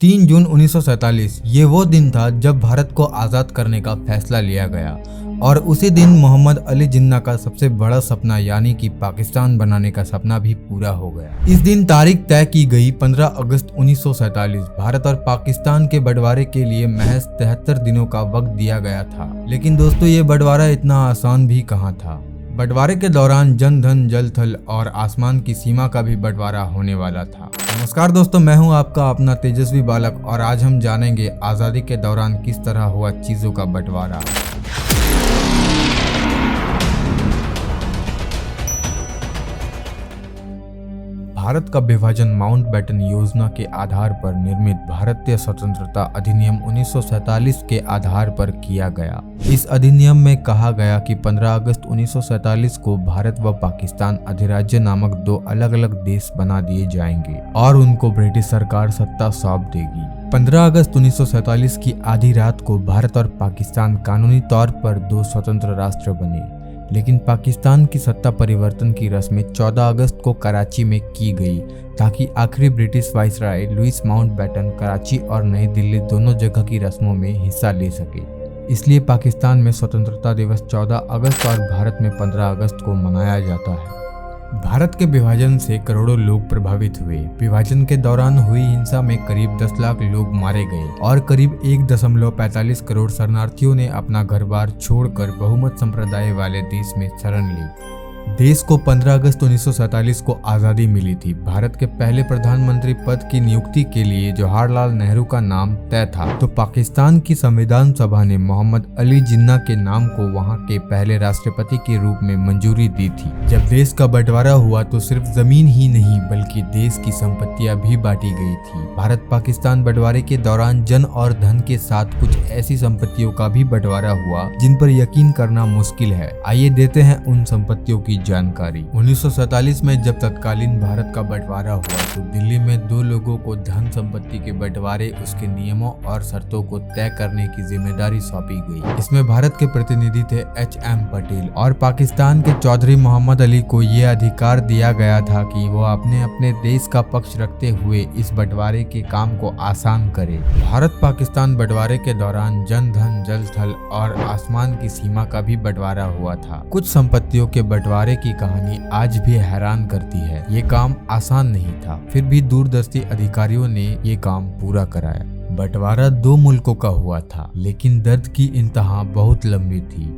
3 जून 1947 ये वो दिन था जब भारत को आज़ाद करने का फैसला लिया गया और उसी दिन मोहम्मद अली जिन्ना का सबसे बड़ा सपना यानी कि पाकिस्तान बनाने का सपना भी पूरा हो गया। इस दिन तारीख तय की गई 15 अगस्त 1947 भारत और पाकिस्तान के बंटवारे के लिए महज 73 दिनों का वक्त दिया गया था। लेकिन दोस्तों ये बंटवारा इतना आसान भी कहाँ था। बंटवारे के दौरान जन धन जल थल और आसमान की सीमा का भी बंटवारा होने वाला था। नमस्कार दोस्तों, मैं हूं आपका अपना तेजस्वी बालक और आज हम जानेंगे आज़ादी के दौरान किस तरह हुआ चीज़ों का बंटवारा। भारत का विभाजन माउंटबेटन योजना के आधार पर निर्मित भारतीय स्वतंत्रता अधिनियम 1947 के आधार पर किया गया। इस अधिनियम में कहा गया कि 15 अगस्त 1947 को भारत व पाकिस्तान अधिराज्य नामक दो अलग अलग देश बना दिए जाएंगे और उनको ब्रिटिश सरकार सत्ता सौंप देगी। 15 अगस्त 1947 की आधी रात को भारत और पाकिस्तान कानूनी तौर पर दो स्वतंत्र राष्ट्र बने, लेकिन पाकिस्तान की सत्ता परिवर्तन की रस्में 14 अगस्त को कराची में की गई ताकि आखिरी British viceroy Louis Mountbatten Karachi और नई दिल्ली दोनों जगह की रस्मों में हिस्सा ले सके। इसलिए पाकिस्तान में स्वतंत्रता दिवस 14 अगस्त और भारत में 15 अगस्त को मनाया जाता है। भारत के विभाजन से करोड़ों लोग प्रभावित हुए। विभाजन के दौरान हुई हिंसा में करीब 10 लाख लोग मारे गए और करीब 1.45 करोड़ शरणार्थियों ने अपना घर-बार छोड़कर बहुमत संप्रदाय वाले देश में शरण ली। देश को 15 अगस्त 1947 को आज़ादी मिली थी। भारत के पहले प्रधानमंत्री पद की नियुक्ति के लिए जवाहरलाल नेहरू का नाम तय था, तो पाकिस्तान की संविधान सभा ने मोहम्मद अली जिन्ना के नाम को वहां के पहले राष्ट्रपति के रूप में मंजूरी दी थी। जब देश का बंटवारा हुआ तो सिर्फ जमीन ही नहीं बल्कि देश की संपत्तियां भी बांटी गई थी। भारत पाकिस्तान बंटवारे के दौरान जन और धन के साथ कुछ ऐसी संपत्तियों का भी बंटवारा हुआ जिन पर यकीन करना मुश्किल है। आइए देते हैं उन संपत्तियों की जानकारी। 1947 में जब तत्कालीन भारत का बंटवारा हुआ तो दिल्ली में दो लोगों को धन संपत्ति के बंटवारे, उसके नियमों और शर्तों को तय करने की जिम्मेदारी सौंपी गई। इसमें भारत के प्रतिनिधि थे H.M. पटेल और पाकिस्तान के चौधरी मोहम्मद अली को ये अधिकार दिया गया था कि वो अपने अपने देश का पक्ष रखते हुए इस बंटवारे के काम को आसान करे। भारत पाकिस्तान बंटवारे के दौरान जन धन जल थल और आसमान की सीमा का भी बंटवारा हुआ था। कुछ संपत्तियों के बंटवारे की कहानी आज भी हैरान करती है। ये काम आसान नहीं था, फिर भी दूरदर्शी अधिकारियों ने ये काम पूरा कराया। बंटवारा दो मुल्कों का हुआ था, लेकिन दर्द की इंतहा बहुत लंबी थी।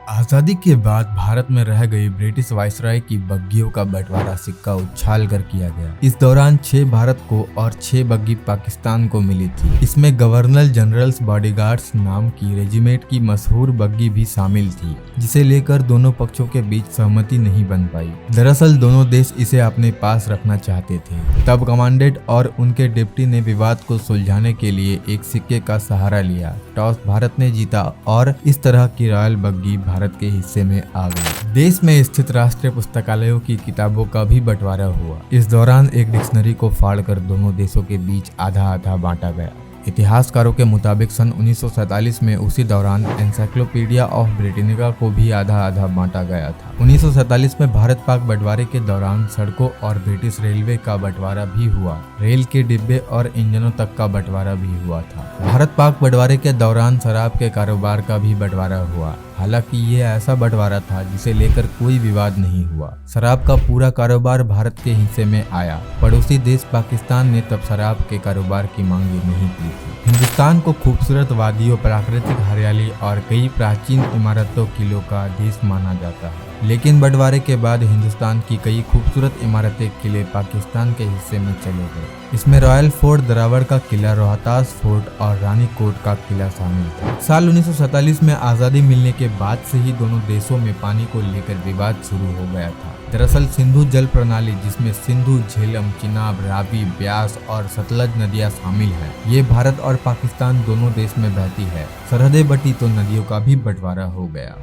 आज़ादी के बाद भारत में रह गई ब्रिटिश वाइसराय की बग्गियों का बंटवारा सिक्का उछाल कर किया गया। इस दौरान 6 भारत को और 6 बग्गी पाकिस्तान को मिली थी। इसमें गवर्नर जनरल्स बॉडीगार्ड्स नाम की रेजिमेंट की मशहूर बग्गी भी शामिल थी, जिसे लेकर दोनों पक्षों के बीच सहमति नहीं बन पाई। दरअसल दोनों देश इसे अपने पास रखना चाहते थे। तब कमांडेंट और उनके डिप्टी ने विवाद को सुलझाने के लिए एक सिक्के का सहारा लिया। टॉस भारत ने जीता और इस तरह की रॉयल बग्गी भारत के हिस्से में आ गई। देश में स्थित राष्ट्रीय पुस्तकालयों की किताबों का भी बंटवारा हुआ। इस दौरान एक डिक्शनरी को फाड़कर दोनों देशों के बीच आधा आधा बांटा गया। इतिहासकारों के मुताबिक सन 1947 में उसी दौरान एनसाइक्लोपीडिया ऑफ ब्रिटेनिका को भी आधा आधा बांटा गया था। 1947 में भारत पाक बंटवारे के दौरान सड़कों और ब्रिटिश रेलवे का बंटवारा भी हुआ। रेल के डिब्बे और इंजनों तक का बंटवारा भी हुआ था। भारत पाक बंटवारे के दौरान शराब के कारोबार का भी बंटवारा हुआ। हालांकि ये ऐसा बंटवारा था जिसे लेकर कोई विवाद नहीं हुआ। शराब का पूरा कारोबार भारत के हिस्से में आया। पड़ोसी देश पाकिस्तान ने तब शराब के कारोबार की मांग नहीं की थी। हिंदुस्तान को खूबसूरत वादियों, प्राकृतिक हरियाली और कई प्राचीन इमारतों किलों का देश माना जाता है। लेकिन बंटवारे के बाद हिंदुस्तान की कई खूबसूरत इमारतें किले पाकिस्तान के हिस्से में चले गए। इसमें रॉयल फोर्ट, द्रावड़ का किला, रोहतास फोर्ट और रानी कोट का किला शामिल था। साल 1947 में आज़ादी मिलने के बाद से ही दोनों देशों में पानी को लेकर विवाद शुरू हो गया था। दरअसल सिंधु जल प्रणाली, जिसमें सिंधु, झेलम, चिनाब, रावी, ब्यास और सतलज नदियां शामिल हैं, ये भारत और पाकिस्तान दोनों देश में बहती है। सरहदें बटी तो नदियों का भी बंटवारा हो गया।